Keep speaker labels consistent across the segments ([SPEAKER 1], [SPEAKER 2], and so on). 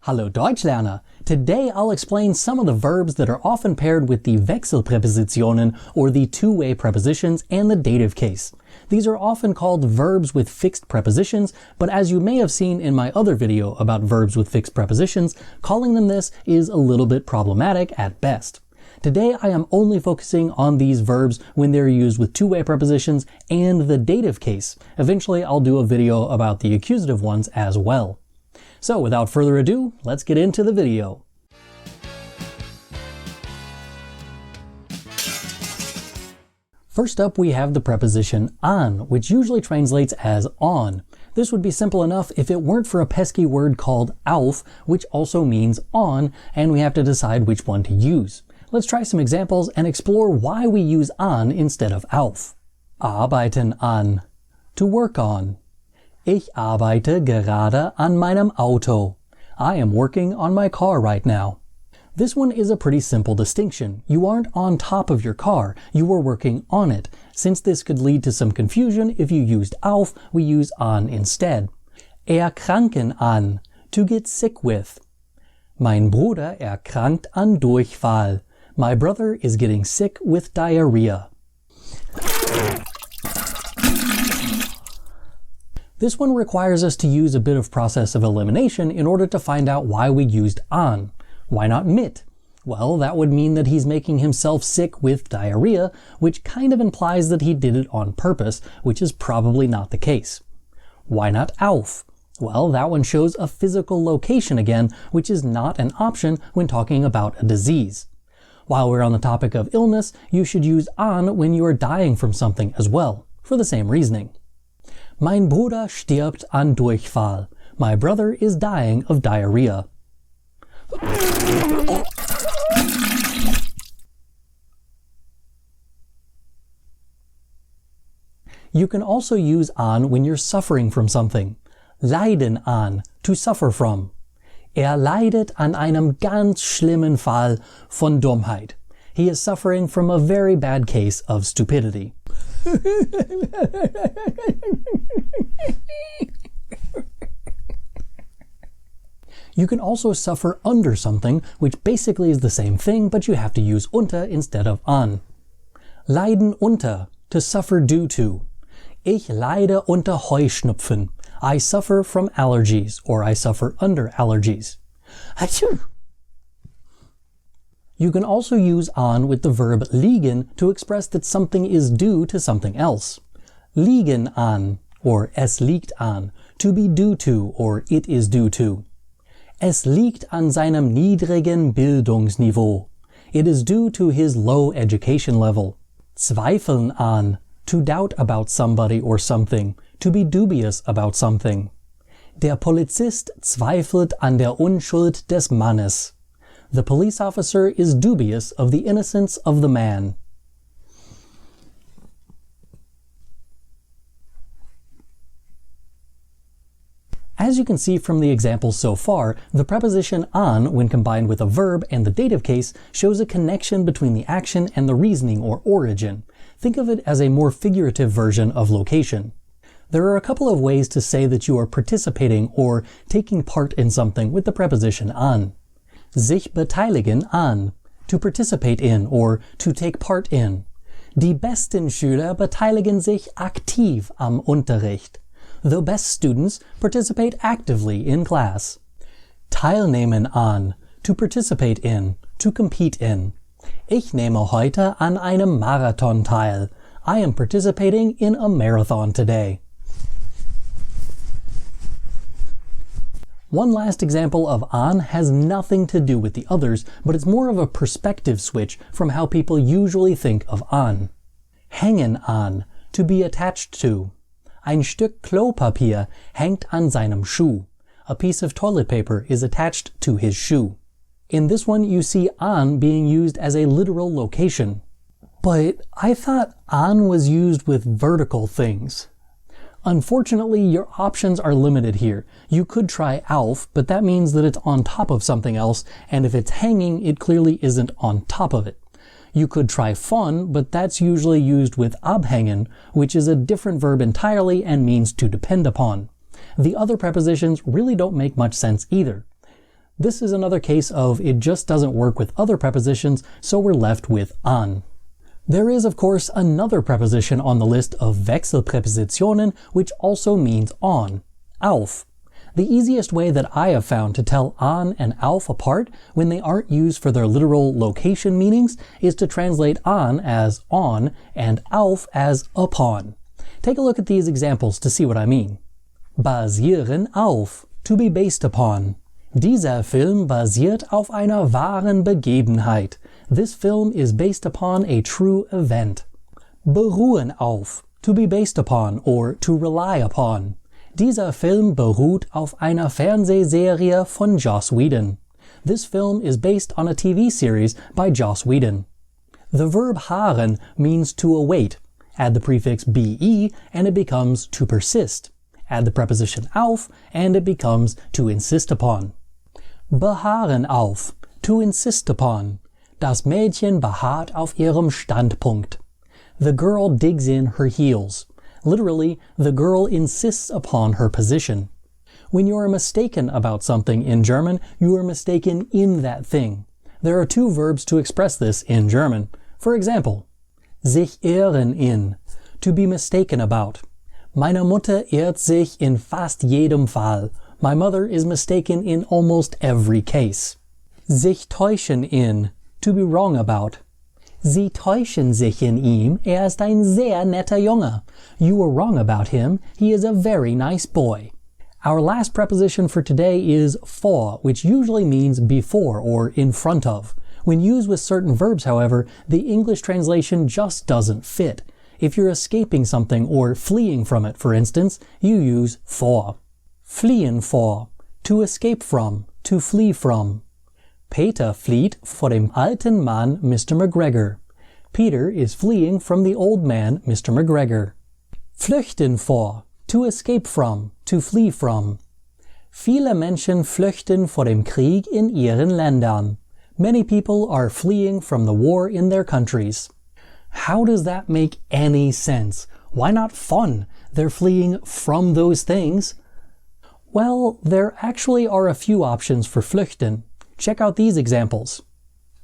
[SPEAKER 1] Hallo Deutschlerner! Today I'll explain some of the verbs that are often paired with the Wechselpräpositionen or the two-way prepositions and the dative case. These are often called verbs with fixed prepositions, but as you may have seen in my other video about verbs with fixed prepositions, calling them this is a little bit problematic at best. Today I am only focusing on these verbs when they're used with two-way prepositions and the dative case. Eventually I'll do a video about the accusative ones as well. So without further ado, let's get into the video. First up we have the preposition an, which usually translates as on. This would be simple enough if it weren't for a pesky word called auf, which also means on, and we have to decide which one to use. Let's try some examples and explore why we use an instead of auf. Arbeiten an. To work on. Ich arbeite gerade an meinem Auto. I am working on my car right now. This one is a pretty simple distinction. You aren't on top of your car, you are working on it. Since this could lead to some confusion if you used auf, we use an instead. Erkranken an. To get sick with. Mein Bruder erkrankt an Durchfall. My brother is getting sick with diarrhea. This one requires us to use a bit of process of elimination in order to find out why we used an. Why not mit? Well, that would mean that he's making himself sick with diarrhea, which kind of implies that he did it on purpose, which is probably not the case. Why not auf? Well, that one shows a physical location again, which is not an option when talking about a disease. While we're on the topic of illness, you should use an when you are dying from something as well, for the same reasoning. Mein Bruder stirbt an Durchfall. My brother is dying of diarrhea. You can also use an when you're suffering from something. Leiden an, to suffer from. Er leidet an einem ganz schlimmen Fall von Dummheit. He is suffering from a very bad case of stupidity. You can also suffer under something, which basically is the same thing, but you have to use unter instead of an. Leiden unter, to suffer due to. Ich leide unter Heuschnupfen. I suffer from allergies, or I suffer under allergies. Achoo! You can also use an with the verb liegen to express that something is due to something else. Liegen an, or es liegt an, to be due to, or it is due to. Es liegt an seinem niedrigen Bildungsniveau. It is due to his low education level. Zweifeln an, to doubt about somebody or something, to be dubious about something. Der Polizist zweifelt an der Unschuld des Mannes. The police officer is dubious of the innocence of the man. As you can see from the examples so far, the preposition an, when combined with a verb and the dative case, shows a connection between the action and the reasoning or origin. Think of it as a more figurative version of location. There are a couple of ways to say that you are participating or taking part in something with the preposition an. Sich beteiligen an, to participate in or to take part in. Die besten Schüler beteiligen sich aktiv am Unterricht. The best students participate actively in class. Teilnehmen an, to participate in, to compete in. Ich nehme heute an einem Marathon teil. I am participating in a marathon today. One last example of an has nothing to do with the others, but it's more of a perspective switch from how people usually think of an. Hängen an, to be attached to. Ein Stück Klopapier hängt an seinem Schuh. A piece of toilet paper is attached to his shoe. In this one you see an being used as a literal location. But I thought an was used with vertical things. Unfortunately, your options are limited here. You could try auf, but that means that it's on top of something else, and if it's hanging, it clearly isn't on top of it. You could try von, but that's usually used with abhängen, which is a different verb entirely and means to depend upon. The other prepositions really don't make much sense either. This is another case of it just doesn't work with other prepositions, so we're left with an. There is, of course, another preposition on the list of Wechselpräpositionen, which also means on, auf. The easiest way that I have found to tell an and auf apart when they aren't used for their literal location meanings is to translate an as on and auf as upon. Take a look at these examples to see what I mean. Basieren auf, to be based upon. Dieser Film basiert auf einer wahren Begebenheit. This film is based upon a true event. Beruhen auf, to be based upon or to rely upon. Dieser Film beruht auf einer Fernsehserie von Joss Whedon. This film is based on a TV series by Joss Whedon. The verb harren means to await. Add the prefix be and it becomes to persist. Add the preposition auf and it becomes to insist upon. Beharren auf, to insist upon. Das Mädchen beharrt auf ihrem Standpunkt. The girl digs in her heels. Literally, the girl insists upon her position. When you are mistaken about something in German, you are mistaken in that thing. There are two verbs to express this in German. For example, sich irren in, to be mistaken about. Meine Mutter irrt sich in fast jedem Fall. My mother is mistaken in almost every case. Sich täuschen in, to be wrong about. Sie täuschen sich in ihm, ist ein sehr netter Junge. You were wrong about him, he is a very nice boy. Our last preposition for today is vor, which usually means before or in front of. When used with certain verbs, however, the English translation just doesn't fit. If you're escaping something or fleeing from it, for instance, you use vor. Fliehen vor, to escape from, to flee from. Peter flieht vor dem alten Mann Mr. McGregor. Peter is fleeing from the old man Mr. McGregor. Flüchten vor, to escape from, to flee from. Viele Menschen flüchten vor dem Krieg in ihren Ländern. Many people are fleeing from the war in their countries. How does that make any sense? Why not von? They're fleeing from those things. Well, there actually are a few options for flüchten. Check out these examples.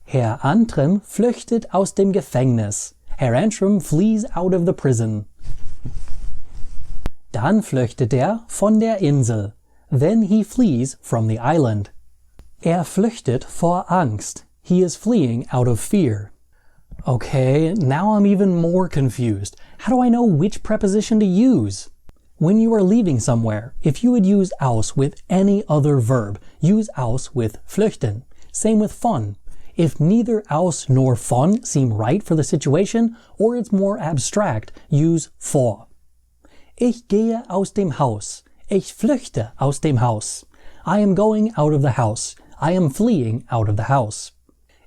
[SPEAKER 1] Herr Antrim flüchtet aus dem Gefängnis. Herr Antrim flees out of the prison. Dann flüchtet von der Insel. Then he flees from the island. Flüchtet vor Angst. He is fleeing out of fear. Okay, now I'm even more confused. How do I know which preposition to use? When you are leaving somewhere, if you would use aus with any other verb, use aus with flüchten. Same with von. If neither aus nor von seem right for the situation, or it's more abstract, use vor. Ich gehe aus dem Haus. Ich flüchte aus dem Haus. I am going out of the house. I am fleeing out of the house.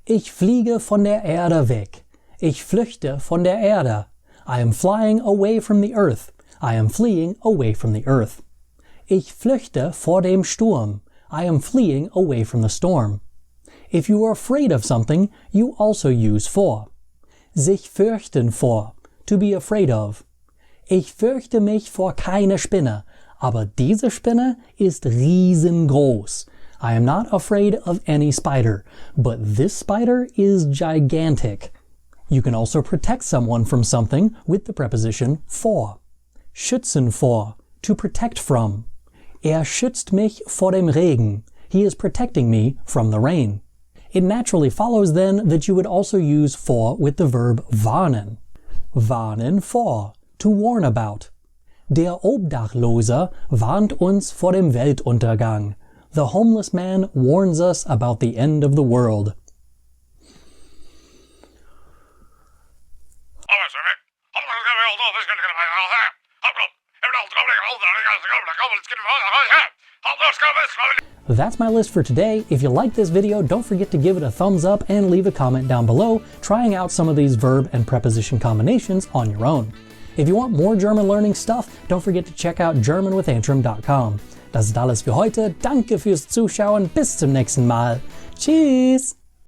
[SPEAKER 1] Ich fliege von der Erde weg. Ich flüchte von der Erde. I am flying away from the earth. I am fleeing away from the earth. Ich flüchte vor dem Sturm. I am fleeing away from the storm. If you are afraid of something, you also use vor. Sich fürchten vor, to be afraid of. Ich fürchte mich vor keine Spinne, aber diese Spinne ist riesengroß. I am not afraid of any spider, but this spider is gigantic. You can also protect someone from something with the preposition vor. Schützen vor, to protect from. Schützt mich vor dem Regen. He is protecting me from the rain. It naturally follows then that you would also use vor with the verb warnen. Warnen vor, to warn about. Der Obdachlose warnt uns vor dem Weltuntergang. The homeless man warns us about the end of the world. That's my list for today. If you like this video, don't forget to give it a thumbs up and leave a comment down below, trying out some of these verb and preposition combinations on your own. If you want more German learning stuff, don't forget to check out germanwithantrim.com. Das ist alles für heute. Danke fürs Zuschauen. Bis zum nächsten Mal. Tschüss!